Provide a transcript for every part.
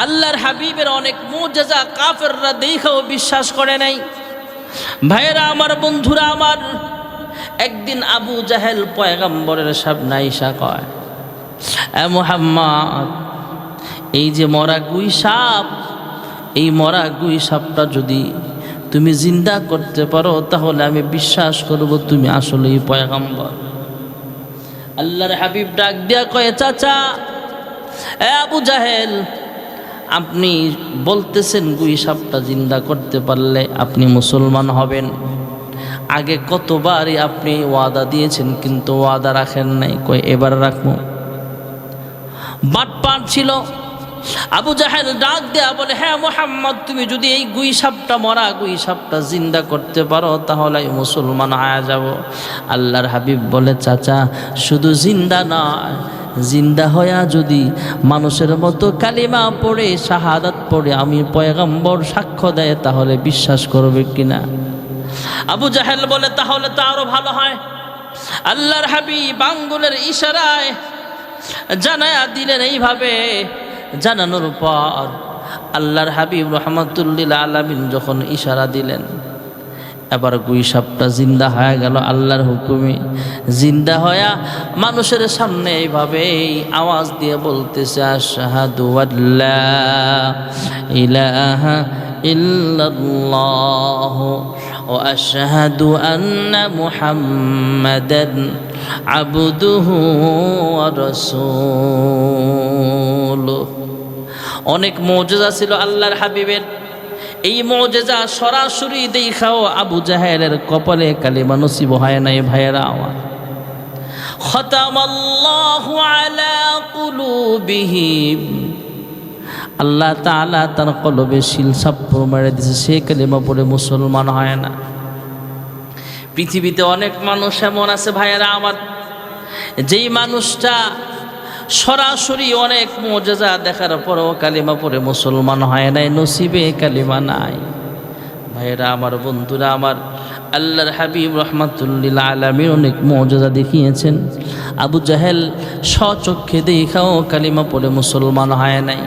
আল্লাহর হাবিবের অনেক মুজিজা কাফেররা দেখাও বিশ্বাস করে নাই। ভাইয়েরা আমার, বন্ধুরা আমার, একদিন আবু জাহেল পয়গম্বরের সামনে আইসা কয়, এ মুহাম্মদ, এই যে মরা গুই সাপ, এই মরা গুই সাপটা যদি তুমি জিন্দা করতে পারো তাহলে আমি বিশ্বাস করব তুমি আসলেই পয়গম্বর। আল্লাহর হাবিব ডাক দিয়া কয়, চাচা, এ আবু জাহেল, আপনি বলতেছেন গুই সাপটা জিন্দা করতে পারলে আপনি মুসলমান হবেন। আগে কতবারই আপনি ওয়াদা দিয়েছেন কিন্তু ওয়াদা রাখেন নাই, কই এবার রাখবো। বাটপার ছিল। আবু জাহেল ডাক দেয়া বলে, হ্যাঁ মুহাম্মদ, তুমি যদি এই গুই সাপটা, মরা গুই সাপটা জিন্দা করতে পারো তাহলে মুসলমান হয়ে যাব। আল্লাহর হাবিব বলে, চাচা, শুধু জিন্দা নয়, জিন্দা হইয়া যদি মানুষের মতো কালিমা পড়ে, শাহাদাত পড়ে আমি পয়গম্বর সাক্ষ্য দেয় তাহলে বিশ্বাস করবে কিনা? আবু জাহেল বলে, তাহলে তো আরো ভালো হয়। আল্লাহর হাবিব আঙ্গুলের ইশারায় জানায়া দিলেন। এইভাবে জানানোর পর আল্লাহর হাবিব রাহমাতুল্লিল আলামিন যখন ইশারা দিলেন, এবার গুই সাপটা জিন্দা হয়ে গেল আল্লাহর হুকুমে। জিন্দা হয়া মানুষের সামনে এইভাবে আওয়াজ দিয়ে বলতেছে, আশহাদু আল্লা ইলাহা ইল্লাল্লাহ ওয়া আশহাদু আন্না মুহাম্মাদান আবদুহু ওয়া রাসূলুহু। অনেক মুজিজা ছিল আল্লাহর হাবিবের। এই মুজিজা সরাসরি দেখাও আবু জাহেলের কপালে কালিমা নসিব হয় নাই। ভাইয়েরা আমার, খতামাল্লাহু আলা কুলুবিহিম, আল্লাহ তাআলা তার কলবে শিল সাপ্পর মেরে দিয়েছে, সে কালিমা পড়ে মুসলমান হয় না। পৃথিবীতে অনেক মানুষ এমন আছে ভাইয়েরা আমার, যেই মানুষটা সরাসরি অনেক মুজিজা দেখার পরও কালিমা পড়ে মুসলমান হয় নাই, নসিবে কালিমা নাই। ভাইয়েরা আমার, বন্ধুরা আমার, আল্লাহর হাবিব রাহমাতুল্লিল আলামিন অনেক মুজিজা দেখিয়েছেন। আবু জাহেল স্বচক্ষে দেখাও কালিমা পড়ে মুসলমান হয় নাই।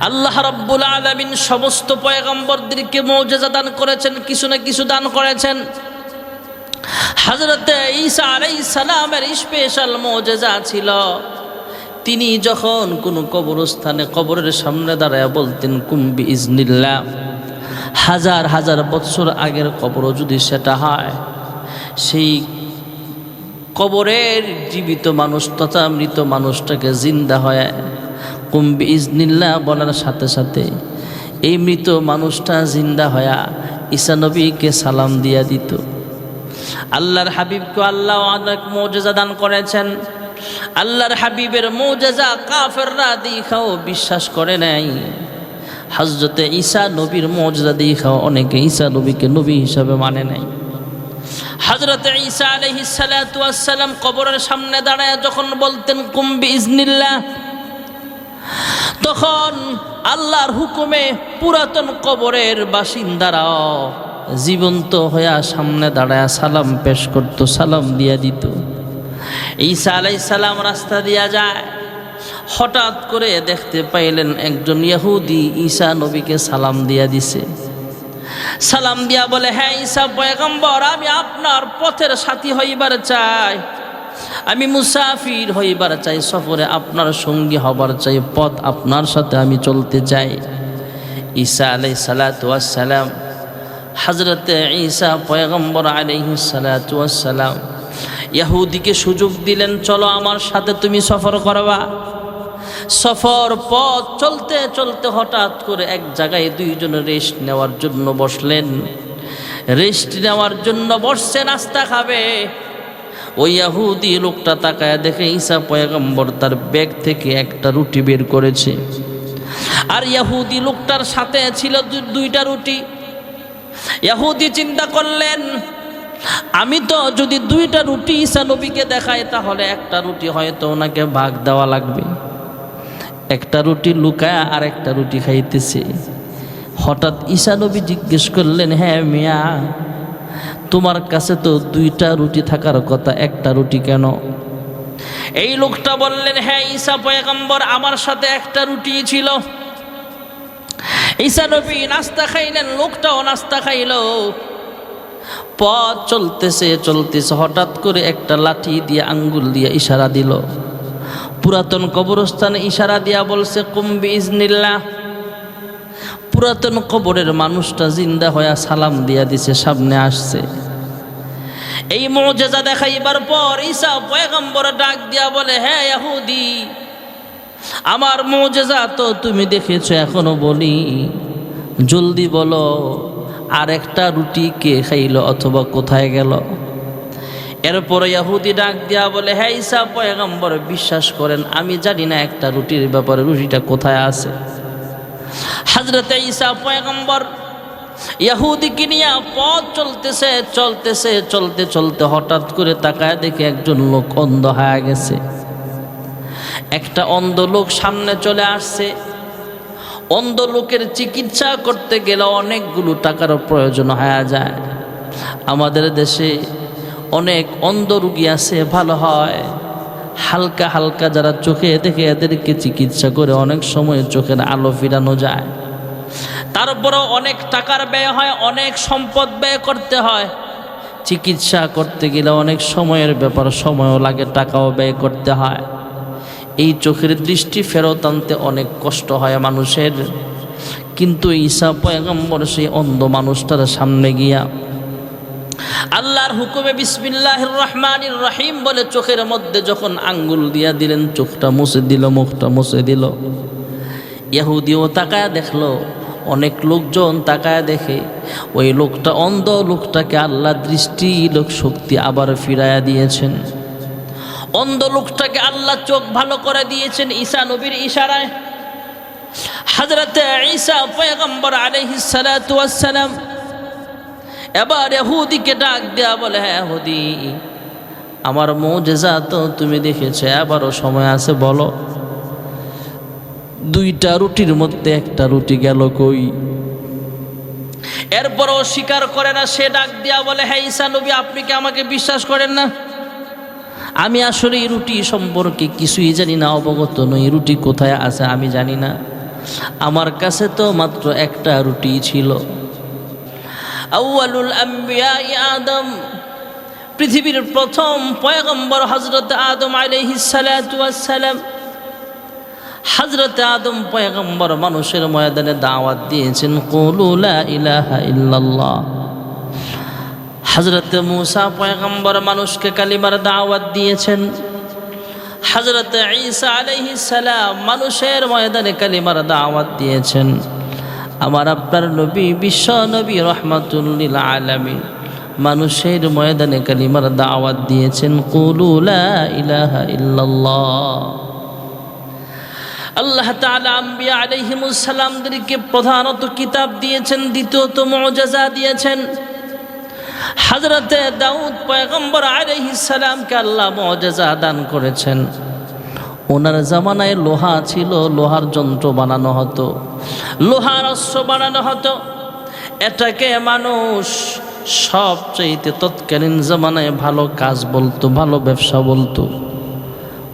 আল্লাহ রাব্বুল আলামিন সমস্ত পয়গম্বরদেরকে মুজিজা দান করেছেন, কিছু না কিছু দান করেছেন। হযরত ঈসা আলাইহিস সালামের স্পেশাল মুজিজা ছিল, তিনি যখন কোনো কবরস্থানে কবরের সামনে দাঁড়ায় বলতেন, কুম বিইজনিল্লাহ। হাজার হাজার বছর আগের কবরও যদি সেটা হয়, সেই কবরের জীবিত মানুষ তথা মৃত মানুষটাকে জিন্দা হয় কুম বিইজনিল্লাহ বলার সাথে সাথে এই মৃত মানুষটা জিন্দা হয়া ঈসা নবীকে সালাম দিয়া দিত। আল্লাহর হাবিবকে আল্লাহ অনেক মুজিজা দান করেছেন। আল্লাহর হাবিবের মুজিজা কাফেররা দেখাও বিশ্বাস করে নাই। হযরতে ঈসা নবীর মুজিজা দেখাও অনেকে ঈসা নবীকে নবী হিসাবে মানে নাই। হযরতে ঈসা আলাইহিস সালাতু ওয়াস সালাম কবরের সামনে দাঁড়ায় যখন বলতেন কুম বিইজনিল্লাহ, তখন আল্লাহর হুকুমে পুরাতন কবরের বাসিন্দারাও জীবন্ত হইয়া সামনে দাঁড়ায় সালাম পেশ করত, সালাম দিয়া দিত। ঈসা আলাইহিস সালাম রাস্তা দিয়া যায়, হঠাৎ করে দেখতে পাইলেন একজন ইহুদি ঈসা নবীকে সালাম দিয়া দিছে। সালাম দিয়া বলে, হ্যাঁ ঈসা পয়গম্বর, আমি আপনার পথের সাথী হইবার চাই, আমি মুসাফির হইবার চাই, সফরে আপনার সঙ্গী হবার চাই, পথ আপনার সাথে আমি চলতে চাই। ঈসা আলাইহিস সালাতু ওয়াস সালাম, হযরতে ঈসা পয়গম্বর আলাইহিস সালাতু ওয়াস সালাম ইহুদিকে সুযোগ দিলেন, চলো আমার সাথে তুমি সফর করবা। সফর পথ চলতে চলতে হঠাৎ করে এক জায়গায় দুইজন রেস্ট নেওয়ার জন্য বসলেন। রেস্ট নেওয়ার জন্য বসছে, নাস্তা খাবে। ওই ইহুদি লোকটা তাকায় দেখে ঈসা পয়গম্বর তার ব্যাগ থেকে একটা রুটি বের করেছে, আর ইহুদি লোকটার সাথে ছিল দুইটা রুটি। ইহুদি চিন্তা করলেন, আমি তো যদি দুইটা রুটি ঈসা নবীকে দেখাই তাহলে একটা রুটি হয়তো ওনাকে ভাগ দেওয়া লাগবে। একটা রুটি লুকায় আর একটা রুটি খাইতেছে। হঠাৎ ঈসা নবী জিজ্ঞেস করলেন, হ্যাঁ মিয়া, তোমার কাছে তো দুইটা রুটি থাকার কথা, একটা রুটি কেন? এই লোকটা বললেন, হ্যাঁ ঈসা পয়গম্বর, আমার সাথে একটা রুটি ছিল। ঈসা নবী নাস্তা খাইলেন, লোকটাও নাস্তা খাইল। পথ চলতেছে চলতেছে, হঠাৎ করে একটা লাঠি দিয়ে আঙ্গুল দিয়ে ইশারা দিল। পুরাতন কবরস্থানে ইশারা দিয়া বলছে, কুম বিইজনিল্লাহ। পুরাতন কবরের মানুষটা জিন্দা হয়ে সালাম দিয়া দিছে, সামনে আসছে। এই মুজিজা দেখাইবার পর ঈসা পয়গম্বর ডাক দিয়া বলে, হ্যাঁ ইহুদি, আমার মুজিজা তো তুমি দেখেছো, এখনো বলি, জলদি বলো আর একটা রুটি কে খাইল অথবা কোথায় গেল? এরপরে ইহুদি ডাক দিয়া বলে, হ্যাঁ ঈসা পয়গম্বর, বিশ্বাস করেন আমি জানি না একটা রুটির ব্যাপারে, রুটিটা কোথায় আছে। হযরত ঈসা পয়গম্বর ইহুদিকে নিয়ে পথ চলতেছে চলতেছে চলতে চলতে হঠাৎ করে তাকায় দেখে একজন লোক অন্ধ হয়ে গেছে। একটা অন্ধ লোক সামনে চলে আসছে। অন্ধ লোকের চিকিৎসা করতে গেলে অনেকগুলো টাকার প্রয়োজন হয়ে যায়। আমাদের দেশে অনেক অন্ধ রোগী আছে, ভালো হয় হালকা হালকা যারা চোখে দেখে এদেরকে চিকিৎসা করে অনেক সময় চোখের আলো ফিরানো যায়। তারপরেও অনেক টাকার ব্যয় হয়, অনেক সম্পদ ব্যয় করতে হয়। চিকিৎসা করতে গেলে অনেক সময়ের ব্যাপার, সময়ও লাগে, টাকাও ব্যয় করতে হয়। এই চোখের দৃষ্টি ফেরত আনতে অনেক কষ্ট হয় মানুষের। কিন্তু ঈসা পয়গম্বর সেই অন্ধ মানুষটার সামনে গিয়া আল্লাহর হুকুমে বিসমিল্লাহির রহমানির রহিম বলে চোখের মধ্যে যখন আঙ্গুল দিয়া দিলেন, চোখটা মুছে দিল, মুখটা মুছে দিল। ইহুদিও তাকায়া দেখলো, অনেক লোকজন তাকায়া দেখে। ওই লোকটা অন্ধ লোকটাকে আল্লাহ দৃষ্টি লোক শক্তি আবার ফিরাইয়া দিয়েছেন। অন্ধ লোকটাকে আল্লাহ চোখ ভালো করে দিয়েছেন ঈসা নবীর ইশারায়। হযরত ঈসা পয়গম্বর আলাইহিস সালাতু ওয়াস সালাম এবার ইহুদিকে ডাক দেয়া বলে, হ্যাঁ ইহুদি, আমার মুজিজা তো তুমি দেখেছো, এবারও সময় আছে, বলো দুইটা রুটির মধ্যে একটা রুটি গেল কই? এরপরও স্বীকার করে না। সে ডাক দেয়া বলে, হ্যাঁ ঈসা নবী, আপনি কি আমাকে বিশ্বাস করেন না? আমি আসলে এই রুটি সম্পর্কে কিছুই জানি না, অবগত নই। রুটি কোথায় আছে আমি জানি না। আমার কাছে তো মাত্র একটা রুটি ছিল। আউয়ালুল আম্বিয়া আদম, পৃথিবীর প্রথম পয়গম্বর হযরত আদম আলাইহিস সালাতু ওয়াস সালাম। হযরত আদম পয়গম্বর মানুষের ময়দানে দাওয়াত দিয়েছেন, কুলু লা ইলাহা ইল্লাল্লাহ। হযরত মূসা পয়গম্বর মানুষকে কালিমার দাওয়াত দিয়েছেন। হযরত ঈসা আলাইহিস সালাম মানুষের ময়দানে কালিমার দাওয়াত দিয়েছেন। আমার আপনার নবী, বিশ্ব নবী রাহমাতুল লিল আলামিন, মানুষের ময়দানে কালিমার দাওয়াত দিয়েছেন, কুলু লা ইলাহা ইল্লাল্লাহ। আল্লাহ তাআলা আম্বিয়া আলাইহিমুস সালামদেরকে প্রধানত কিতাব দিয়েছেন, দ্বিতীয়ত মুজিজা দিয়েছেন। হযরতে দাউদ পয়গম্বর আলাইহিস সালামকে আল্লাহ মুজিজা দান করেছেন। ওনার জামানায় লোহা ছিল, লোহার যন্ত্র বানানো হতো, লোহার অস্ত্র বানানো হতো। এটাকে মানুষ সবচেয়ে তৎকালীন জামানায় ভালো কাজ বলতো, ভালো ব্যবসা বলতো।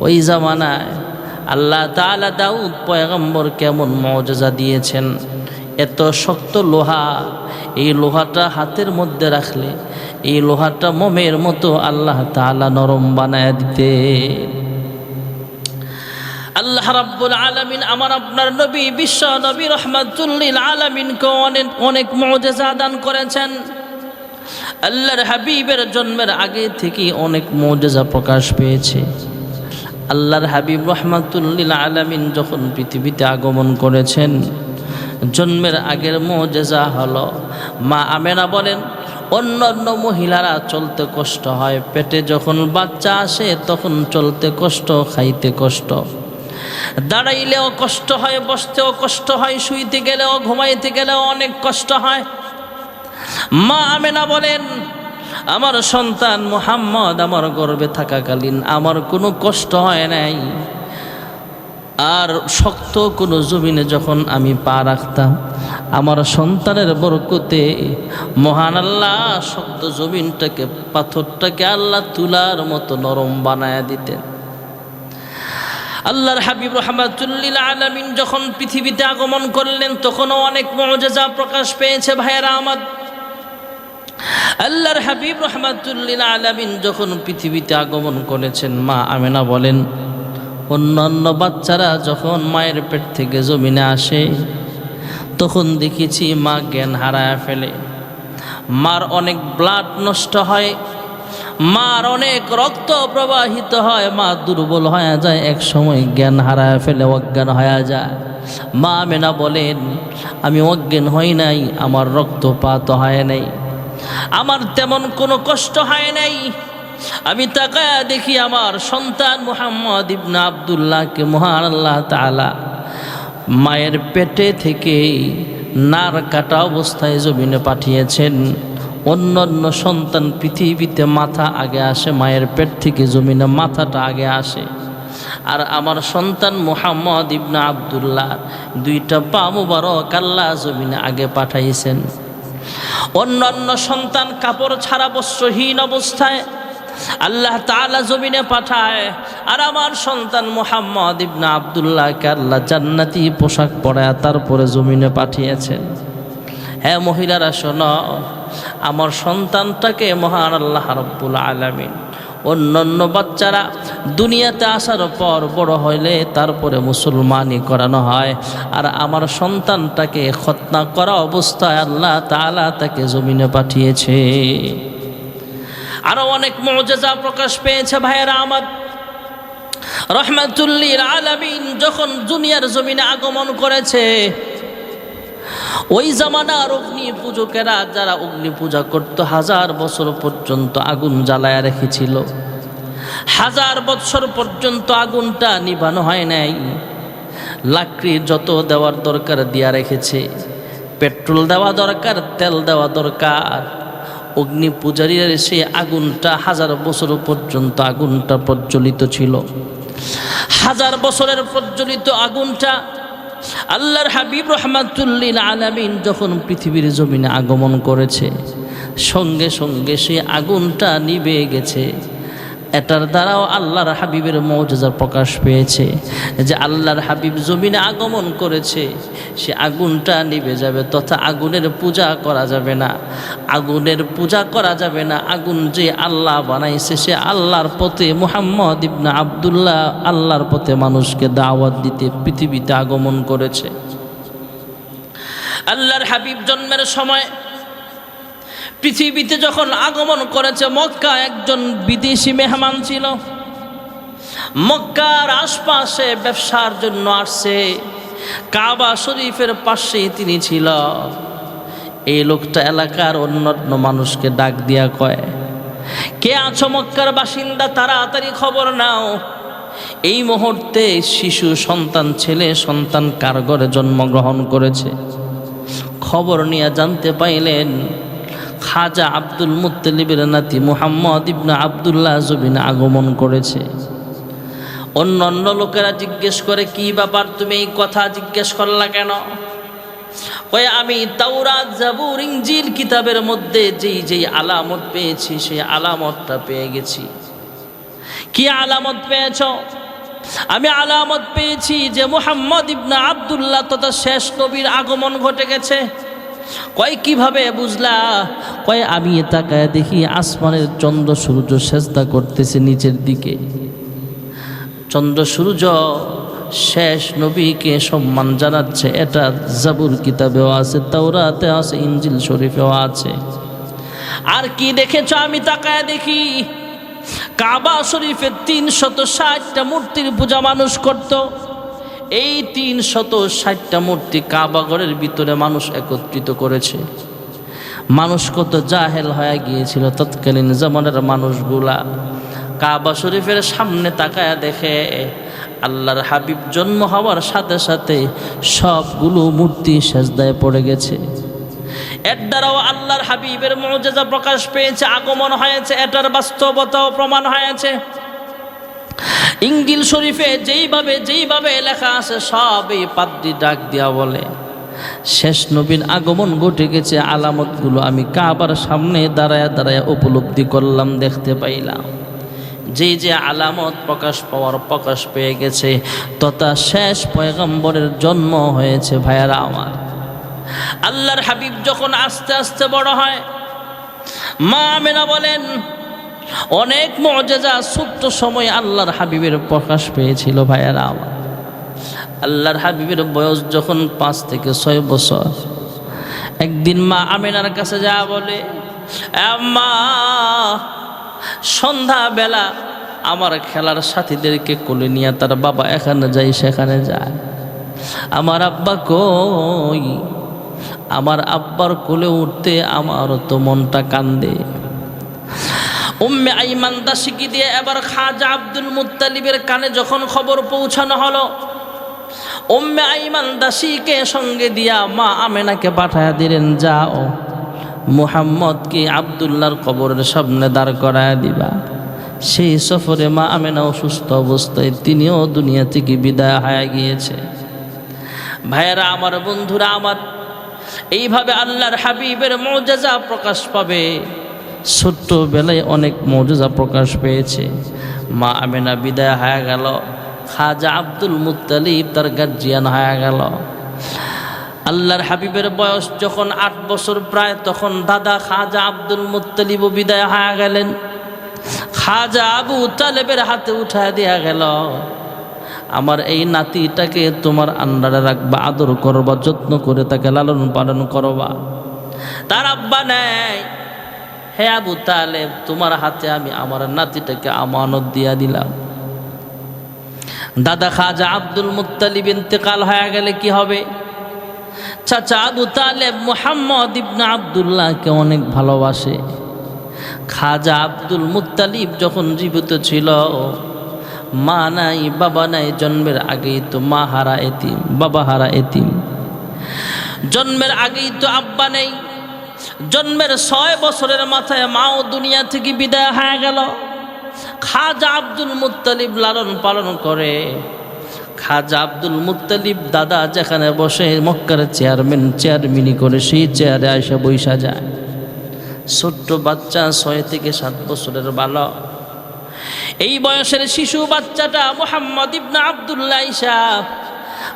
ওই জামানায় আল্লাহ তাআলা দাউদ পয়গম্বর কেমন মুজিজা দিয়েছেন। এত শক্ত লোহা, এই লোহাটা হাতের মধ্যে রাখলে এই লোহাটা মোমের মতো আল্লাহ তাআলা নরম বানায় দিতে। আল্লাহ রাব্বুল আলামিন আমার আপনার নবী, বিশ্ব নবী রাহমাতুল লিল আলামিনকে অনেক মুজিজা দান করেছেন। আল্লাহর হাবিবের জন্মের আগে থেকে অনেক মুজিজা প্রকাশ পেয়েছে। আল্লাহর হাবিব রাহমাতুল লিল আলামিন যখন পৃথিবীতে আগমন করেছেন, জন্মের আগের মুজিজা হলো, মা আমেনা বলেন, অন্য অন্য মহিলারা চলতে কষ্ট হয়, পেটে যখন বাচ্চা আসে তখন চলতে কষ্ট, খাইতে কষ্ট, দাঁড়াইলেও কষ্ট হয়, বসতেও কষ্ট হয়, শুইতে গেলেও ঘুমাইতে গেলেও অনেক কষ্ট হয়। মা আমেনা বলেন, আমার সন্তান মুহাম্মদ আমার গর্ভে থাকাকালীন আমার কোনো কষ্ট হয় নাই। আর শক্ত কোনো জমিনে যখন আমি পা রাখতাম, আমার সন্তানের বরকতে মহান আল্লাহ শক্ত জমিনটাকে, পাথরটাকে আল্লাহ তুলার মতো নরম বানায়া দিতেন। আল্লাহর হাবিব রাহমাতুল লিল আলামিন যখন পৃথিবীতে আগমন করলেন তখনও অনেক মুআজিজা প্রকাশ পেয়েছে ভাইয়েরা আমার। আল্লাহর হাবিব রাহমাতুল লিল আলামিন যখন পৃথিবীতে আগমন করেছেন, মা আমেনা বলেন অন্যান্য বাচ্চারা যখন মায়ের পেট থেকে জমিনে আসে তখন দেখেছি মা জ্ঞান হারায় ফেলে, মার অনেক ব্লাড নষ্ট হয়, মার অনেক রক্ত প্রবাহিত হয়, মা দুর্বল হয়ে যায়, এক সময় জ্ঞান হারায় ফেলে অজ্ঞান হয়ে যায়। মা আমেনা বলেন আমি অজ্ঞান হই নাই, আমার রক্তপাত হয় নাই, আমার তেমন কোনো কষ্ট হয় নাই। আমি তাকায়া দেখি আমার সন্তান মুহাম্মদ ইবনে আব্দুল্লাহকে মহান আল্লাহ তাআলা মায়ের পেটে থেকে নার কাটা অবস্থায় জমিনে পাঠিয়েছেন। অন্যান্য সন্তান পৃথিবীতে মাথা আগে আসে, মায়ের পেট থেকে জমিনে মাথাটা আগে আসে, আর আমার সন্তান মুহাম্মদ ইবনে আব্দুল্লাহ দুইটা পা মুবারক আল্লাহ জমিনে আগে পাঠাইছেন। অন্যান্য সন্তান কাপড় ছাড়া বস্ত্রহীন অবস্থায় আল্লাহ তাআলা জমিনে পাঠায়, আর আমার সন্তান মুহাম্মদ ইবনে আব্দুল্লাহকে আল্লাহ জান্নাতি পোশাক পরায় তারপরে জমিনে পাঠিয়েছেন। হ্যাঁ মহিলারা শোনো, আমার সন্তানটাকে মহান আল্লাহ রাব্বুল আলামিন অন্যান্য বাচ্চারা দুনিয়াতে আসার পর বড় হইলে তারপরে মুসলমানি করানো হয়, আর আমার সন্তানটাকে খতনা করা অবস্থায় আল্লাহ তাআলা তাকে জমিনে পাঠিয়েছে। আরো অনেক মুআজিজা প্রকাশ পেয়েছে ভাইয়েরা আমার। রাহমাতুল লিল আলামিন যখন দুনিয়ার জমিনে আগমন করেছে, ওই জামানার অগ্নি পূজকেরা যারা অগ্নি পূজা করত 1000 বছর পর্যন্ত আগুন জ্বালায়া রেখেছিল, 1000 বছর পর্যন্ত আগুনটা নিভানো হয় নাই। লাকড়ি যত দেওয়ার দরকার দিয়া রেখেছে, পেট্রোল দেওয়া দরকার, তেল দেওয়া দরকার। অগ্নি পূজারীর সে আগুনটা 1000 বছর পর্যন্ত আগুনটা প্রজ্বলিত ছিল। 1000 বছরের প্রজ্বলিত আগুনটা আল্লাহর হাবিব রাহমাতুল লিল আলামিন যখন পৃথিবীর জমিনে আগমন করেছে, সঙ্গে সঙ্গে সে আগুনটা নিভে গেছে। এটার দ্বারাও আল্লাহর হাবিবের মুআজিজা প্রকাশ পেয়েছে যে আল্লাহর হাবিব জমিনে আগমন করেছে, সে আগুনটা নিভে যাবে, তথা আগুনের পূজা করা যাবে না, আগুনের পূজা করা যাবে না। আগুন যে আল্লাহ বানাইছে, সে আল্লাহর পথে মুহাম্মদ ইবনে আব্দুল্লাহ আল্লাহর পথে মানুষকে দাওয়াত দিতে পৃথিবীতে আগমন করেছে। আল্লাহর হাবিব জন্মের সময় পৃথিবীতে যখন আগমন করেছে, মক্কা একজন বিদেশি মেহমান ছিল, মক্কার আশপাশে ব্যবসার জন্য আসছে, কাবা শরীফের পাশেই তিনি ছিল। এই লোকটা এলাকার অন্যান্য মানুষকে ডাক দিয়া কয়, কে আছো মক্কার বাসিন্দা, তাড়াতাড়ি খবর নাও, এই মুহূর্তে শিশু সন্তান, ছেলে সন্তান কার ঘরে জন্মগ্রহণ করেছে। খবর নিয়ে জানতে পাইলেন খাজা আব্দুল মুত্তালিবের নাতি মুহাম্মদ ইবনে আব্দুল্লাহ জমিনে আগমন করেছে। অন্যান্য লোকেরা জিজ্ঞেস করে, কি ব্যাপার, তুমি এই কথা জিজ্ঞেস করলা কেন? কয় আমি তাওরাত জাবুর ইনজিল কিতাবের মধ্যে যেই আলামত পেয়েছি সেই আলামতটা পেয়ে গেছি। কি আলামত পেয়েছ? আমি আলামত পেয়েছি যে মুহাম্মদ ইবনে আব্দুল্লাহ তথা শেষ নবীর আগমন ঘটে গেছে। কয় কিভাবে বুঝলা? কয় আমি তাকায় দেখি আসমানের চন্দ্র সূর্য সেজদা করতেছে নিচের দিকে। চন্দ্র সূর্য শেষ নবীকে সম্মান জানাচ্ছে, এটা জাবুর কিতাবেও আছে, তাওরাতে আছে, ইনজিল শরীফেও আছে। আর কি দেখেছ? আমি তাকায় দেখি কাবা শরীফে 360টা মূর্তির পূজা মানুষ করত। এই 360টা মূর্তি কাবা ঘরের ভিতরে মানুষ একত্রিত করেছে। মানুষ কত জাহেল হয়ে গিয়েছিল তৎকালীন জামানার মানুষগুলা। কাবা শরীফের সামনে তাকায়া দেখে আল্লাহর হাবিব জন্ম হওয়ার সাথে সাথে সবগুলো মূর্তি সেজদায় পড়ে গেছে। এর দ্বারাও আল্লাহর হাবিবের মুআজিজা প্রকাশ পেয়েছে, আগমন হয়েছে, এটার বাস্তবতাও প্রমাণ হয়েছে। ইনজিল শরীফে যেইভাবে লেখা আছে সব এই পাদ্রী ডাক দিয়া বলে শেষ নবীর আগমন ঘটে গেছে। আলামতগুলো আমি কাবার সামনে দাঁড়ায়া উপলব্ধি করলাম, দেখতে পাইলাম। যে আলামত প্রকাশ পেয়ে গেছে, তথা শেষ পয়গম্বরের জন্ম হয়েছে। ভাইয়ারা আমার, আল্লাহর হাবিব যখন আস্তে আস্তে বড় হয়, মা আমেনা বলেন অনেক মুআজিজা ছোট্ট সময় আল্লাহর হাবিবের প্রকাশ পেয়েছিল। ভাইয়ারা আমার, আল্লাহর হাবিবের বয়স যখন 5 থেকে 6 বছর, একদিন মা আমেনার কাছে যা বলে, আম্মা, সন্ধ্যাবেলা আমার খেলার সাথীদেরকে কোলে নিয়ে তার বাবা এখানে যায় সেখানে যায়, আমার আব্বা কই? আমার আব্বার কোলে উঠতে আমার তো মনটা কান্দে। উম্মে আইমান দাসীকে দিয়ে এবার খাজা আব্দুল মুত্তালিবের কানে যখন খবর পৌঁছানো হলো, উম্মে আইমান দাসীকে সঙ্গে দিয়া মা আমেনাকে পাঠায়া দিলেন, যাও মুহাম্মদকে আব্দুল্লাহর কবরের সামনে দাঁড় করায়া দিবা। সেই সফরে মা আমেনা অসুস্থ অবস্থায় তিনিও দুনিয়া থেকে বিদায় হয়ে গিয়েছে। ভাইয়েরা আমার, বন্ধুরা আমার, এইভাবে আল্লাহর হাবিবের মুআজিজা প্রকাশ পাবে। ছোট্টবেলায় অনেক মুআজিজা প্রকাশ পেয়েছে। মা আমেনা বিদায় হয়ে গেল, খাজা আব্দুল মুত্তালিব তার গার্জিয়ান হয়ে গেল। আল্লাহর হাবিবের বয়স যখন 8 বছর প্রায়, তখন দাদা খাজা আব্দুল মুত্তালিবও বিদায় হয়ে গেলেন। খাজা আবু তালেবের হাতে উঠায় দেয়া গেল, আমার এই নাতিটাকে তোমার আন্ডারে রাখবা, আদর করবা, যত্ন করে তাকে লালন পালন করবা। তার আব্বা নেয়, হে আবু তালেব, তোমার হাতে আমি আমার নাতিটাকে আমানত দিয়া দিলাম। দাদা খাজা আব্দুল মুত্তালিব ইন্তেকাল হয়ে গেলে কি হবে? চাচা আবু তালেব মুহাম্মদ ইবনে আব্দুল্লাহকে অনেক ভালোবাসে। খাজা আব্দুল মুত্তালিব যখন জীবিত ছিল, মা নাই বাবা নাই, জন্মের আগেই তো মা হারা এতিম, বাবা হারা এতিম। জন্মের আগেই তো আব্বা নেই। জন্মের 6 বছরের মাথায় মাও দুনিয়া থেকে বিদায় হয়ে গেল। খাজা আব্দুল মুত্তালিব লালন পালন করে। খাজা আব্দুল মুত্তালিব দাদা যেখানে বসে মক্কার চেয়ারম্যানি করে, সেই চেয়ারে আইসা বইসা যায়। ছোট্ট বাচ্চা, 6 থেকে 7 বছরের বালক। এই বয়সের শিশু বাচ্চাটা মুহাম্মদ ইবনে আব্দুল্লাহ আইসা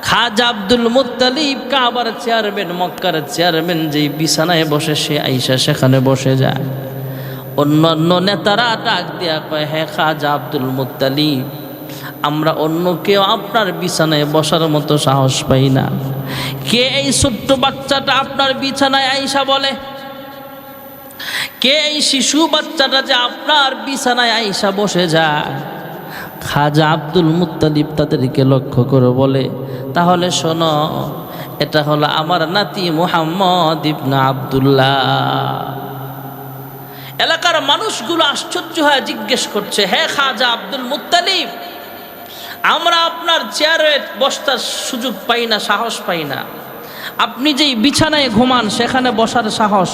খাজা আব্দুল মুত্তালিব কাবার চেয়ারম্যান, মক্কার চেয়ারম্যান যেই বিছানায় বসে, সে আইসা সেখানে বসে যায়। অন্যান্য নেতারা ডাক দিয়া কয়, হে খাজা আব্দুল মুত্তালিব, আমরা অন্য কেউ আপনার বিছানায় বসার মতো সাহস পাই না। কে এই ছোট্ট বাচ্চাটা আপনার বিছানায় আইসা বলে? কে এই শিশু বাচ্চাটা যে আপনার বিছানায় আইসা বসে যায়? খাজা আব্দুল মুত্তালিব তাদেরকে লক্ষ্য করে বলে, তাহলে শোনো, এটা হলো আমার নাতি মুহাম্মদ ইবনে আব্দুল্লাহ। এলাকার মানুষগুলো আশ্চর্য হয়ে জিজ্ঞেস করছে, হে খাজা আব্দুল মুত্তালিব, আমরা আপনার চেয়ারে বসার সুযোগ পাই না, সাহস পাই না। আপনি যেই বিছানায় ঘুমান সেখানে বসার সাহস,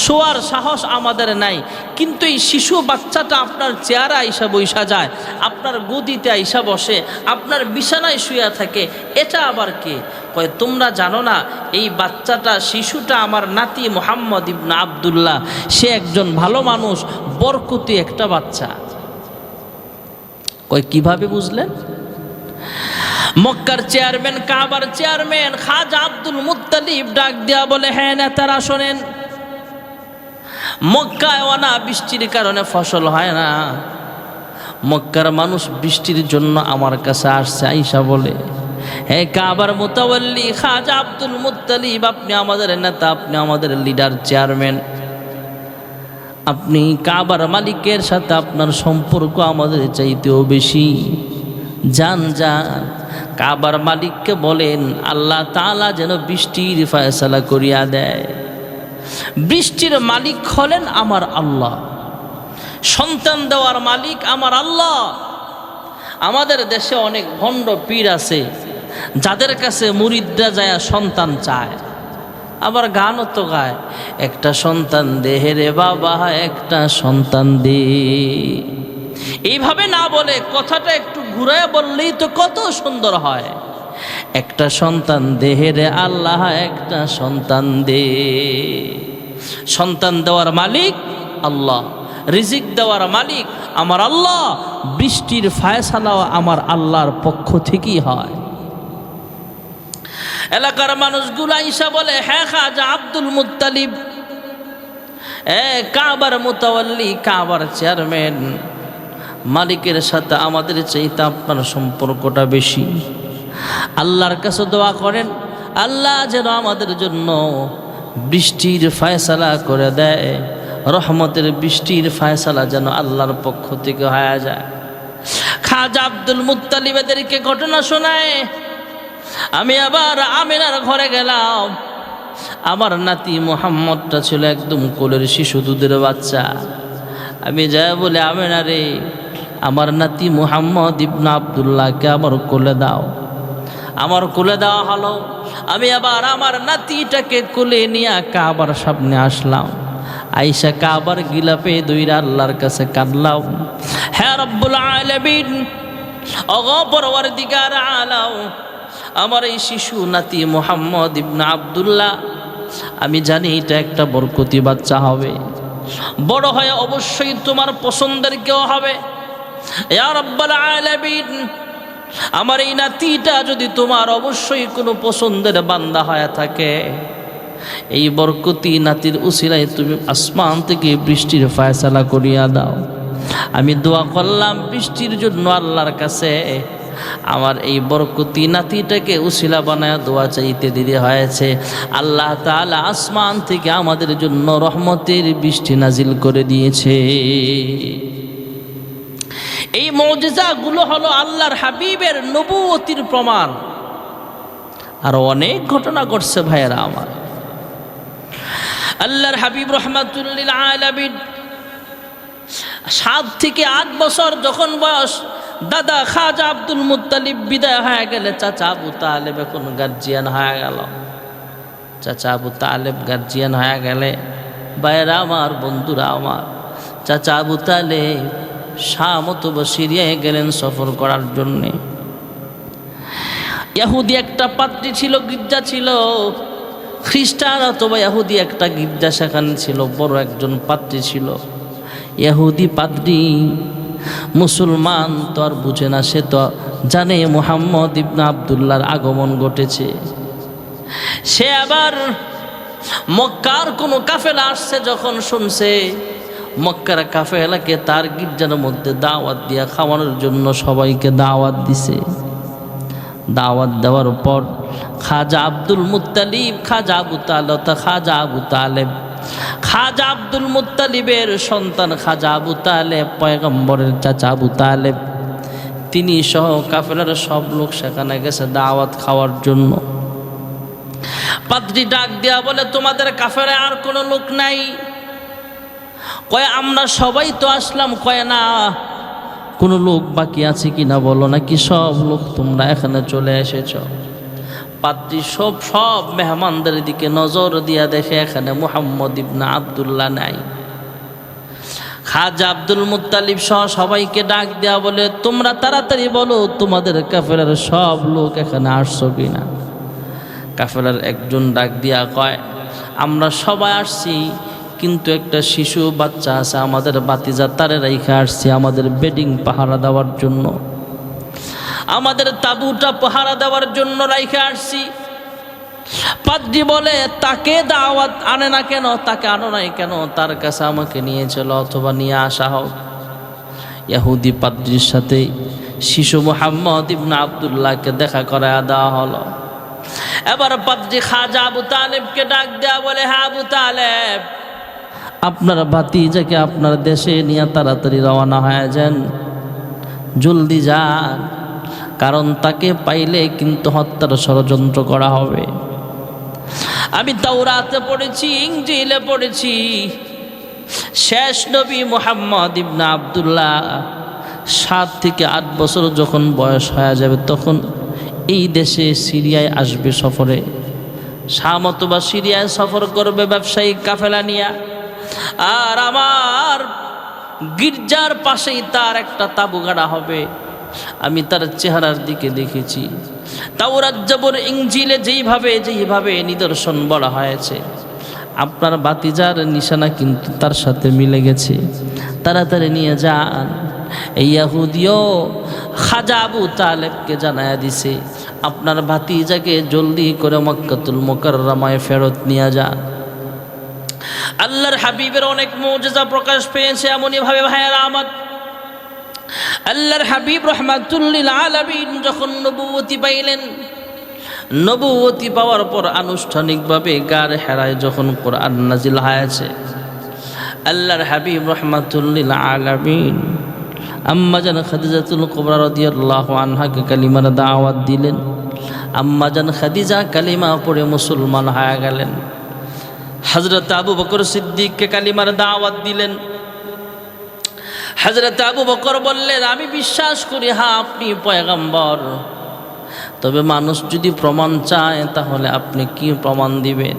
শোয়ার সাহস আমাদের নাই। কিন্তু এই শিশু বাচ্চাটা আপনার চেয়ারে আইসা বইসা যায়, আপনার গদিতে আইসা বসে, আপনার বিছানায় শুয়ে থাকে, এটা আবার কে? কয়, তোমরা জানো না এই বাচ্চাটা, শিশুটা আমার নাতি মুহাম্মদ ইবনে আব্দুল্লাহ। সে একজন ভালো মানুষ, বরকতি একটা বাচ্চা। কয়, কিভাবে বুঝলেন? মক্কার চেয়ারম্যান, কাবার চেয়ারম্যান খাজা আব্দুল মুত্তালিব ডাক দিয়া বলে, হ্যাঁ নেতারা শোনেন, মক্কায় ওনা বৃষ্টির কারণে ফসল হয় না। মক্কার মানুষ বৃষ্টির জন্য আমার কাছে আসছে। আইসা বলে, হে কাবার মুতাওয়াল্লি খাজা আব্দুল মুত্তালিব, আপনি আমাদের নেতা, আপনি আমাদের লিডার, চেয়ারম্যান, আপনি কাবার মালিকের সাথে আপনার সম্পর্ক আমাদের চাইতেও বেশি। যান যান, কাবার মালিককে বলেন আল্লাহ তাআলা যেন বৃষ্টির ফয়সালা করিয়া দেয়। বৃষ্টির মালিক হলেন আমার আল্লাহ, সন্তান দেওয়ার মালিক আমার আল্লাহ। আমাদের দেশে অনেক ভণ্ড পীর আছে, যাদের কাছে মুরিদরা যায় সন্তান চায়, আবার গানও তো গায়, একটা সন্তান দে রে বাবা, একটা সন্তান দে। এইভাবে না বলে কথাটা একটু ঘুরায় বললেই তো কত সুন্দর হয়। একটা সন্তান দে রে আল্লাহ, একটা সন্তান দে। সন্তান দেওয়ার মালিক আল্লাহ, রিজিক দেওয়ার মালিক আমার আল্লাহ, বৃষ্টির ফায়সালাও আমার আল্লাহর পক্ষ থেকেই হয়। এলাকার মানুষগুলো আইসা বলে, হ্যাঁ খাজা আব্দুল মুত্তালিব, কাবার মুতাওয়াল্লি, কাবার চেয়ারম্যান, মালিকের সাথে আমাদের চাইতে আপনার সম্পর্কটা বেশি। আল্লাহর কাছে দোয়া করেন, আল্লাহ যেন আমাদের জন্য বৃষ্টির ফায়সালা করে দেয়, রহমতের বৃষ্টির ফায়সালা যেন আল্লাহর পক্ষ থেকে হয়ে যায়। খাজা আব্দুল মুত্তালিব এদেরকে ঘটনা শোনায়। আমি আবার আমিনার ঘরে গেলাম। আমার নাতি মুহাম্মদটা ছিল একদম কোলের শিশু, দুধের বাচ্চা। আমি যাই বলে, আমিনা রে, আমার নাতি মুহাম্মদ ইবনে আব্দুল্লাহকে আমার কোলে দাও। আমার কোলে দেওয়া হলো। আমি আবার আমার নাতিটাকে কোলে নিয়ে কাবার সামনে আসলাম। আইসা কাবার গিলাপে দইরা আল্লাহর কাছে কাঁদলাম, হে রব্বুল আলামিন, ওগো পরওয়ারদিগার আলাম, আমার এই শিশু নাতি মুহাম্মদ ইবনে আব্দুল্লাহ, আমি জানি এটা একটা বরকতি বাচ্চা হবে, বড় হয়ে অবশ্যই তোমার পছন্দের কেউ হবে। ইয়া রব্বুল আলামিন, আমার এই নাতিটা যদি তোমার অবশ্যই কোনো পছন্দের বান্দা হয়ে থাকে, এই বরকতি নাতির উসিলায় তুমি আসমান থেকে বৃষ্টির ফায়সালা করিয়া দাও। আমি দোয়া করলাম বৃষ্টির জন্য আল্লাহর কাছে, আমার এই বরকতি নাতিটাকে উসিলা বানায় দোয়া চাইতে দিতে হয়েছে। আল্লাহ তাআলা আসমান থেকে আমাদের জন্য রহমতের বৃষ্টি নাজিল করে দিয়েছে। এই মুজিজাগুলো হলো আল্লাহর হাবিবের নবুয়তির প্রমাণ। আরো অনেক ঘটনা ঘটছে ভাইয়েরা আমার। আল্লাহর হাবিব রাহমাতুল লিল আলামিন 7 থেকে 8 বছর যখন বয়স, দাদা খাজা আব্দুল মুত্তালিব বিদায় হয়ে গেলে চাচা আবু তালেব এখন গার্জিয়ান হয়ে গেল। চাচা আবু তালেব গার্জিয়ান হয়ে গেলে, ভাইয়েরা আমার, বন্ধুরা আমার, চাচা আবু তালেব শাম অথবা সিরিয়ায় গেলেন সফর করার জন্যে। ইহুদি একটা পাদ্রী ছিল, গির্জা ছিল, খ্রিস্টান অথবা ইহুদি একটা গির্জা সেখানে ছিল, বড় একজন পাদ্রী ছিল। ইহুদি পাদ্রী মুসলমান তো আর বুঝে না, সে তো জানে মুহাম্মদ ইবনে আব্দুল্লাহর আগমন ঘটেছে। সে আবার মক্কার কোনো কাফেলা আসছে যখন শুনছে, মক্কার কাফেলাকে তার গির্জার মধ্যে দাওয়াত দিয়া খাওয়ানোর জন্য সবাইকে দাওয়াত দিছে। দাওয়াত দেওয়ার পর খাজা আব্দুল মুত্তালিব, খাজা আবু তালেব, খাজা আবু তালেব, খাজা আব্দুল মুত্তালিবের সন্তান খাজা আবু তালেব, পয়গম্বরের চাচা আবু তালেব, তিনি সহ কাফেলার সব লোক সেখানে গেছে দাওয়াত খাওয়ার জন্য। পাদ্রী ডাক দিয়া বলে, তোমাদের কাফেলায় আর কোনো লোক নাই? কয়, আমরা সবাই তো আসলাম। কয়, না, কোনো লোক বাকি আছে কিনা বলো, নাকি সব লোক তোমরা এখানে চলে এসেছ? পাদ্রী সব মেহমানদের দিকে নজর দিয়া দেখে এখানে মুহাম্মদ ইবনে আব্দুল্লাহ নাই। খাজা আব্দুল মুত্তালিব সহ সবাইকে ডাক দেয়া বলে, তোমরা তাড়াতাড়ি বলো তোমাদের কাফেলার সব লোক এখানে আসছো কিনা? কাফেলার একজন ডাক দিয়া কয়, আমরা সবাই আসছি, কিন্তু একটা শিশু বাচ্চা আছে, আমাদের বাতিজা তারে রাইখা আসছি আমাদের বেডিং পাহারা দেওয়ার জন্য, আমাদের তাঁবুটা পাহারা দেওয়ার জন্য রাইখা আসছি। পাদ্রী বলে, তাকে দাওয়াত আনে না কেন? তাকে আনো নাই কেন? তার কাছে আমাকে নিয়ে চলো, অথবা নিয়ে আসা হোক। ইহুদি পাদ্রীর সাথে শিশু মুহাম্মদ ইবনে আব্দুল্লাহকে দেখা করায় দেওয়া হলো। এবার পাদ্রী খাজা আবু তালেবকে ডাক দেয়া বলে, হ্যাঁ আবু তালেব, আপনার ভাতিজাকে আপনার দেশে নিয়ে তাড়াতাড়ি রওনা হয়ে যান, জলদি যান, কারণ তাকে পাইলে কিন্তু হত্যার ষড়যন্ত্র করা হবে। আমি তাওরাতে পড়েছি, ইনজিলে পড়েছি, শেষ নবী মুহাম্মদ ইবনে আব্দুল্লাহ 7 থেকে 8 বছর যখন বয়স হয়ে যাবে, তখন এই দেশে সিরিয়ায় আসবে সফরে। শাম অথবা সিরিয়ায় সফর করবে ব্যবসায়িক কাফেলা নিয়ে। আর আমার গির্জার পাশেই তার একটা তাঁবু গাড়া হবে। আমি তার চেহারার দিকে দেখেছি। তাওরাত জবর ইনজিলে যেইভাবে নিদর্শন বলা হয়েছে, আপনার বাতিজার নিশানা কিন্তু তার সাথে মিলে গেছে, তাড়াতাড়ি নিয়ে যান। এই ইহুদিও খাজা আবু তালেবকে জানায়া দিছে আপনার ভাতিজাকে জলদি করে মক্কাতুল মুকাররমায় ফেরত নিয়ে যান। আল্লাহর হাবিবের অনেক মুজিজা প্রকাশ পেয়েছে এমনই ভাবে ভাইয়েরা আমার। আল্লাহর হাবিব রাহমাতুল লিল আলামিন যখন নবুয়তি পাইলেন, নবুয়তি পাওয়ার পর আনুষ্ঠানিকভাবে গার হেরায় যখন কোরআন নাজিল হয়েছে, আল্লাহর হাবিব রাহমাতুল লিল আলামিন আম্মা জান খাদিজাতুল কুবরা রাদিয়াল্লাহু আনহাকে কালিমার দাওয়াত দিলেন। আম্মা জান খাদিজা কালিমা পড়ে মুসলমান হয়ে গেলেন। হযরত আবু বকর সিদ্দিককে কালিমার দাওয়াত দিলেন। হযরত আবু বকর বললেন, আমি বিশ্বাস করি হ্যাঁ আপনি পয়গম্বর, তবে মানুষ যদি প্রমাণ চায় তাহলে আপনি কি প্রমাণ দিবেন?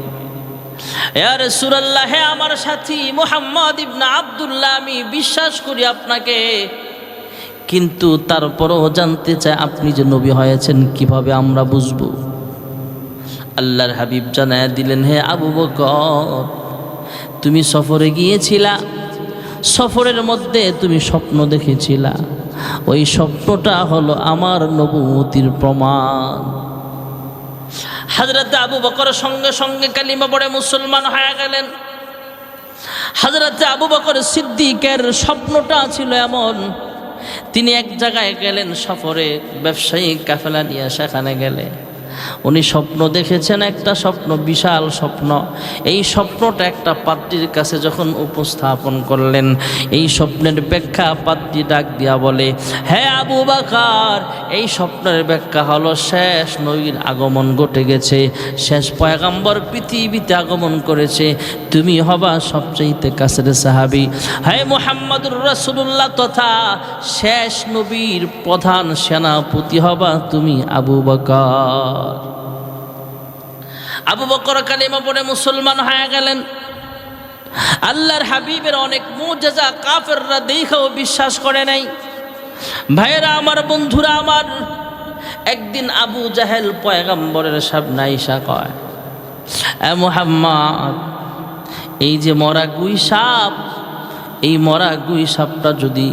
ইয়া রাসূলুল্লাহ, হে আমার সাথী মুহাম্মদ ইবনে আব্দুল্লাহ, আমি বিশ্বাস করি আপনাকে, কিন্তু তারপরও জানতে চাই আপনি যে নবী হয়েছেন কিভাবে আমরা বুঝবো? আল্লাহর হাবিব জানায়া দিলেন, হে আবু বকর, তুমি সফরে গিয়েছিলা, সফরের মধ্যে তুমি স্বপ্ন দেখেছিলা, ওই স্বপ্নটা হলো আমার নবুয়তির প্রমাণ। হযরত আবু বকর সঙ্গে সঙ্গে কালিমা পড়ে মুসলমান হয়ে গেলেন। হযরত আবু বকর সিদ্দিকের স্বপ্নটা ছিল এমন, তিনি এক জায়গায় গেলেন সফরে, ব্যবসায়িক কাফেলা নিয়ে সেখানে গেলে উনি স্বপ্ন দেখেছেন, একটা স্বপ্ন, বিশাল স্বপ্ন। এই স্বপ্নটা একটা পাত্রীর কাছে যখন উপস্থাপন করলেন, এই স্বপ্নের ব্যাখ্যা পাত্রী ডাক দিয়া বলে, হে আবু বকর, এই স্বপ্নের ব্যাখ্যা হলো শেষ নবীর আগমন ঘটে গেছে, শেষ পয়গম্বর পৃথিবীতে আগমন করেছে, তুমি হবা সবচেয়ে কাছের সাহাবী। হে মুহাম্মদুর রাসূলুল্লাহ তথা শেষ নবীর প্রধান সেনাপতি হবা তুমি আবু বকর। আবু বকর কালিমা পড়ে মুসলমান হয়ে গেলেন। আল্লাহর হাবিবের অনেক মুজিজা কাফেররা দেখাও বিশ্বাস করে নাই। ভাইরা আমার, বন্ধুরা আমার, একদিন আবু জাহেল পয়গম্বরের সামনে আইসা কয়, এ মুহাম্মদ, এই যে মরা গুই সাপ, এই মরা গুই সাপটা যদি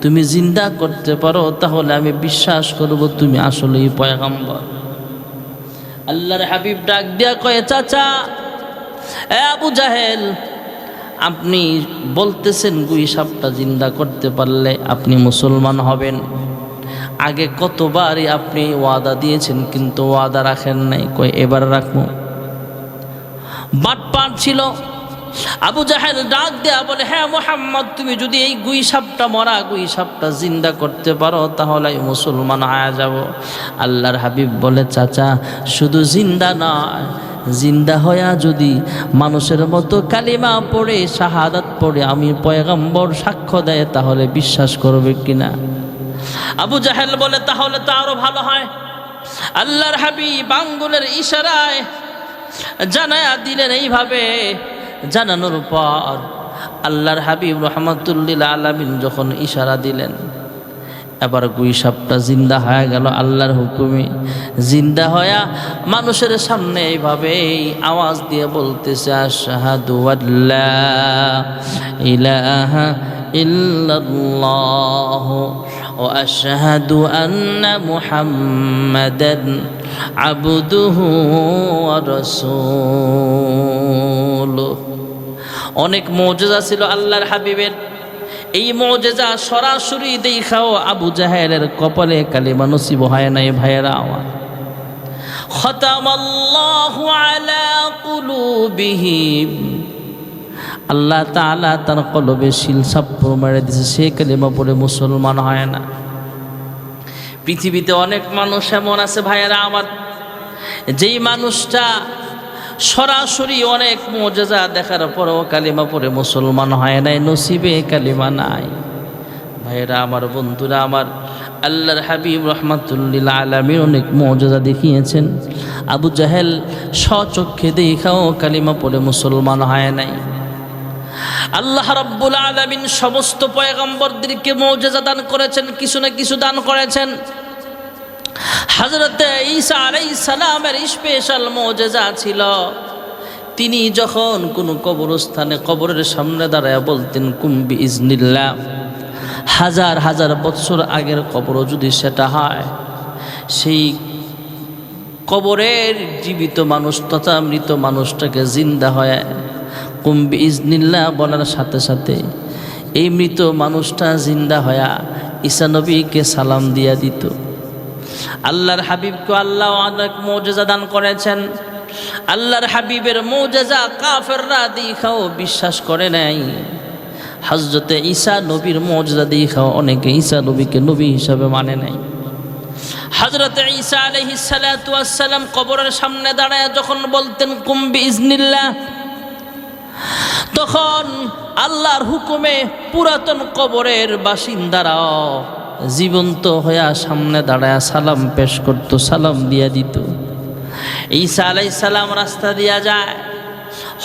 তুমি জিন্দা করতে পারো তাহলে আমি বিশ্বাস করব তুমি আসলেই পয়গম্বর। আল্লাহর হাবিব ডাক দিয়া কয়ে, চাচা, এ আবু জাহেল, আপনি বলতেছেন গুই সাপটা জিন্দা করতে পারলে আপনি মুসলমান হবেন, আগে কতবারই আপনি ওয়াদা দিয়েছেন কিন্তু ওয়াদা রাখেন নাই, কয় এবার রাখবো। বাটপাট ছিল। আবু জাহেল ডাক দেয়া বলে, হ্যাঁ মুহাম্মদ, তুমি যদি এই গুই সাপটা, মরা গুই সাপটা জিন্দা করতে পারো তাহলে মুসলমান হয়ে যাব। আল্লাহর হাবিব বলে, চাচা, শুধু জিন্দা নয়, জিন্দা হইয়া যদি মানুষের মতো কালিমা পড়ে শাহাদাত পড়ে আমি পয়গম্বর সাক্ষ্য দেয় তাহলে বিশ্বাস করবে কিনা? আবু জাহেল বলে, তাহলে তো আরো ভালো হয়। আল্লাহর হাবিব আঙ্গুলের ইশারায় জানায়া দিলেন। এইভাবে জানানোর পর আল্লাহর হাবিব রাহমাতুল লিল আলামিন যখন ইশারা দিলেন, এবার গুই সাপটা জিন্দা হয়ে গেল আল্লাহর হুকুমে। জিন্দা হয়া মানুষের সামনে এইভাবে আওয়াজ দিয়ে বলতেছে, আশহাদু আল্লা ইলাহা ইল্লাল্লাহ ওয়া আশহাদু আন্না মুহাম্মাদান আবদুহু ওয়া রাসূলুহু। অনেক মুজিজা ছিল আল্লাহর হাবিবের। এই মুজিজা সরাসরি দেখাও আবু জাহেলের কপালে কালিমা নসিব হয় নাই। ভাইয়েরা আমার, খতামাল্লাহু আলা কুলুবিহিম, আল্লাহ তাআলা তার কলবে শিল সাপ্পর মেরে দিয়েছে, সে কালিমা পড়ে মুসলমান হয় না। পৃথিবীতে অনেক মানুষ এমন আছে ভাইয়েরা আমার, যেই মানুষটা সরাসরি অনেক মুজিজা দেখার পরেও কালিমা পড়ে মুসলমান হয় নাই, নসিবে কালিমা নাই। ভাইয়েরা আমার, বন্ধুরা আমার, আল্লাহর হাবিব রাহমাতুল লিল আলামিন অনেক মুজিজা দেখিয়েছেন। আবু জাহেল স্বচক্ষে দেখাও কালিমা পড়ে মুসলমান হয় নাই। আল্লাহ রাব্বুল আলামিন সমস্ত পয়গম্বরদেরকে মুজিজা দান করেছেন, কিছু না কিছু দান করেছেন। হযরত ঈসা আলাইহিস সালামের স্পেশাল মুজিজা ছিল, তিনি যখন কোনো কবরস্থানে কবরের সামনে দাঁড়ায় বলতেন কুম বিইজনিল্লাহ, হাজার হাজার বছর আগের কবরও যদি সেটা হয়, সেই কবরের জীবিত মানুষ তথা মৃত মানুষটাকে জিন্দা হয় কুম বিইজনিল্লাহ বলার সাথে সাথে এই মৃত মানুষটা জিন্দা হয়া ঈসা নবীকে সালাম দিয়া দিত। আল্লাহর হাবিবকে আল্লাহ অনেক মুজিজা দান করেছেন। আল্লাহর হাবিবের মুজিজা কাফেররা দেখাও বিশ্বাস করে নাই। হযরতে ঈসা নবীর মুজিজা দেখাও অনেকে ঈসা নবীকে নবী হিসাবে মানে নাই। হযরতে ঈসা আলাইহিস সালাতু ওয়াস সালাম কবরের সামনে দাঁড়ায় যখন বলতেন কুম বিইজনিল্লাহ, তখন আল্লাহর হুকুমে পুরাতন কবরের বাসিন্দারাও জীবন্ত হইয়া সামনে দাঁড়ায় সালাম পেশ করত, সালাম দিয়া দিত। ঈসা আলাইহিস সালাম রাস্তা দিয়া যায়,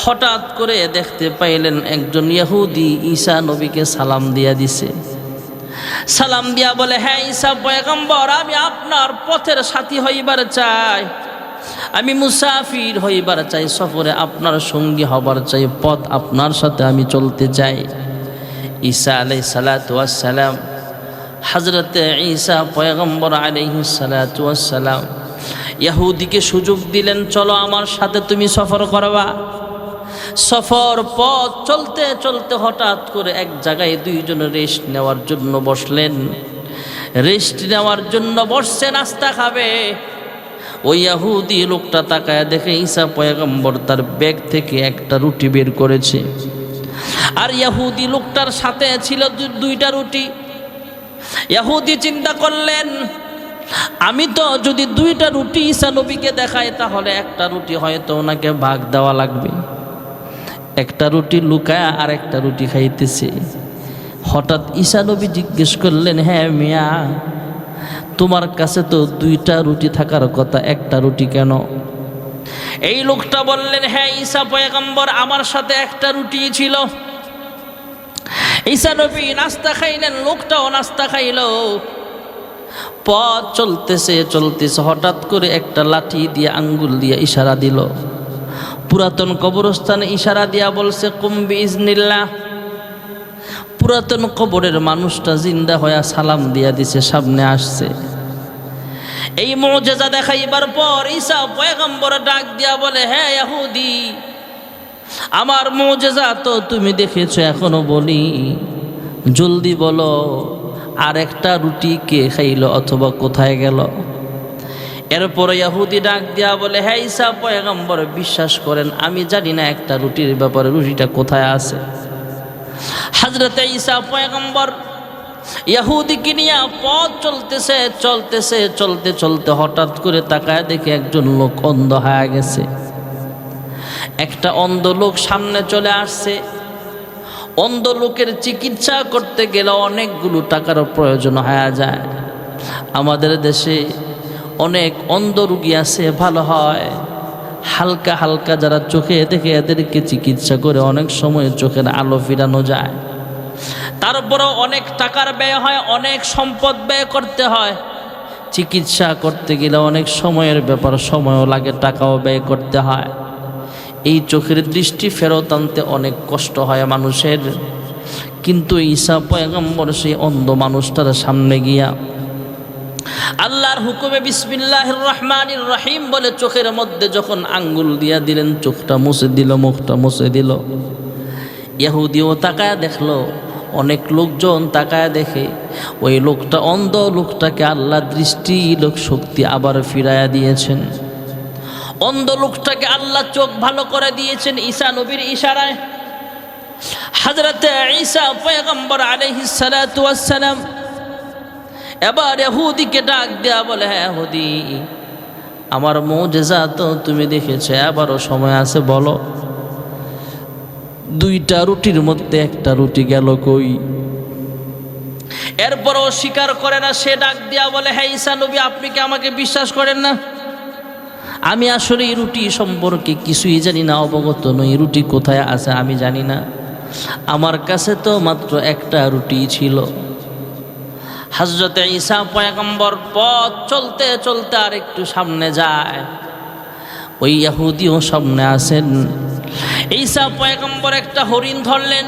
হঠাৎ করে দেখতে পাইলেন একজন ইহুদি ঈসা নবীকে সালাম দিয়া দিছে। সালাম দিয়া বলে, হ্যাঁ ঈসা পয়গম্বর, আমি আপনার পথের সাথী হইবার চাই, আমি মুসাফির হইবার চাই, সফরে আপনার সঙ্গী হবার চাই, পথ আপনার সাথে আমি চলতে চাই। ঈসা আলাইহিস সালাতু ওয়াস সালাম, হযরতে ঈসা পয়গম্বর আলাইহিস সালাতু ওয়াস সালাম ইহুদিকে সুযোগ দিলেন, চলো আমার সাথে তুমি সফর করবা। সফর পথ চলতে চলতে হঠাৎ করে এক জায়গায় দুইজন রেস্ট নেওয়ার জন্য বসলেন। রেস্ট নেওয়ার জন্য বসছে, নাস্তা খাবে। ওই ইহুদি লোকটা তাকায় দেখে ঈসা পয়গম্বর তার ব্যাগ থেকে একটা রুটি বের করেছে, আর ইহুদি লোকটার সাথে ছিল দুইটা রুটি। ইহুদি চিন্তা করলেন, আমি তো যদি দুইটা রুটি ঈসা নবীকে দেখাই তাহলে একটা রুটি হয়তো ওনাকে ভাগ দেওয়া লাগবে। একটা রুটি লুকায় আর একটা রুটি খাইতেছে। হঠাৎ ঈসা নবী জিজ্ঞেস করলেন, হ্যাঁ মিয়া, তোমার কাছে তো দুইটা রুটি থাকার কথা, একটা রুটি কেন? এই লোকটা বললেন, হ্যাঁ ঈসা পয়গম্বর, আমার সাথে একটা রুটি ছিল। ঈসা নবী নাস্তা খাইলেন, লোকটাও নাস্তা খাইল। পথ চলতেছে চলতেছে হঠাৎ করে একটা লাঠি দিয়ে আঙ্গুল দিয়ে ইশারা দিল। পুরাতন কবরস্থানে ইশারা দিয়া বলছে কুম বিইজনিল্লাহ। পুরাতন কবরের মানুষটা জিন্দা হয়ে সালাম দিয়া দিছে, সামনে আসছে। এই মুজিজা দেখাইবার পর ঈসা পয়গম্বর ডাক দিয়া বলে, হ্যাঁ ইহুদি, আমার মুজিজা তো তুমি দেখেছো, এখনো বলি, জলদি বলো আর একটা রুটি কে খাইলো অথবা কোথায় গেল? এরপরে ইহুদি ডাক দিয়া বলে, হ্যাঁ ঈসা পয়গম্বর, বিশ্বাস করেন আমি জানি না একটা রুটির ব্যাপারে, রুটিটা কোথায় আছে। হযরতে ঈসা পয়গম্বর ইহুদিকে নিয়ে পথ চলতেছে চলতেছে চলতে চলতে হঠাৎ করে তাকায় দেখে একজন লোক অন্ধ হয়ে গেছে। একটা অন্ধ লোক সামনে চলে আসছে। অন্ধ লোকের চিকিৎসা করতে গেলে অনেকগুলো টাকার প্রয়োজন হয়ে যায়। আমাদের দেশে অনেক অন্ধ রোগী আছে, ভালো হয় হালকা হালকা যারা চোখে দেখে এদেরকে চিকিৎসা করে অনেক সময় চোখের আলো ফিরানো যায়। তারপরেও অনেক টাকার ব্যয় হয়, অনেক সম্পদ ব্যয় করতে হয়। চিকিৎসা করতে গেলে অনেক সময়ের ব্যাপার, সময়ও লাগে, টাকাও ব্যয় করতে হয়। এই চোখের দৃষ্টি ফেরত আনতে অনেক কষ্ট হয় মানুষের। কিন্তু ঈসা পয়গম্বর সেই অন্ধ মানুষটার সামনে গিয়া আল্লাহর হুকুমে বিসমিল্লাহির রহমানির রহিম বলে চোখের মধ্যে যখন আঙ্গুল দিয়া দিলেন, চোখটা মুছে দিল, মুখটা মুছে দিল। ইহুদিও তাকায় দেখলো, অনেক লোকজন তাকায় দেখে। ওই লোকটা অন্ধ লোকটাকে আল্লাহ দৃষ্টি লোক শক্তি আবার ফিরাইয়া দিয়েছেন। অন্ধ লোকটাকে আল্লাহ চোখ ভালো করে দিয়েছেন ঈসা নবীর ইশারায়। হযরতে ঈসা পয়গম্বর আলাইহিস সালাতু ওয়াস সালাম এবার ইহুদিকে ডাক দেয়া বলে, হ্যাঁ ইহুদি, আমার মুজিজা তো তুমি দেখেছো, এবারও সময় আছে, বলো দুইটা রুটির মধ্যে একটা রুটি গেল কই? এরপরও স্বীকার করে না। সে ডাক দেয়া বলে, হ্যাঁ ঈসা নবী, আপনি কি আমাকে বিশ্বাস করেন না? আমি আসলে এই রুটি সম্পর্কে কিছুই জানি না, অবগত নই। রুটি কোথায় আছে আমি জানি না, আমার কাছে তো মাত্র একটা রুটি ছিল। হযরতে ঈসা পয়গম্বর পথ চলতে চলতে আর একটু সামনে যায়। ওই ইহুদিও সামনে আসেন। ঈসা পয়গম্বর একটা হরিণ ধরলেন।